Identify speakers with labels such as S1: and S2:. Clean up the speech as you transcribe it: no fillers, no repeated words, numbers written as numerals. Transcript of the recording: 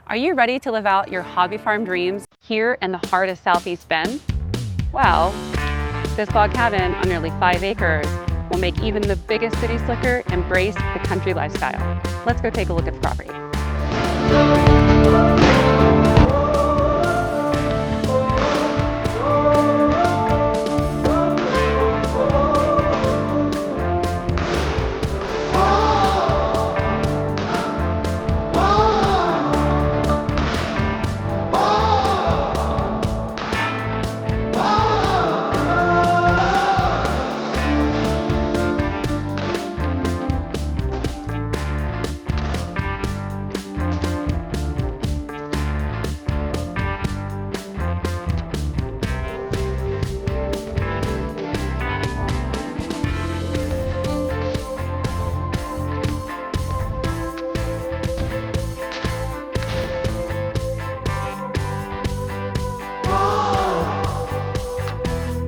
S1: Are you ready to live out your hobby farm dreams here in the heart of Southeast Bend? Well, this log cabin on nearly 5 acres will make even the biggest city slicker embrace the country lifestyle. Let's go take a look at the property.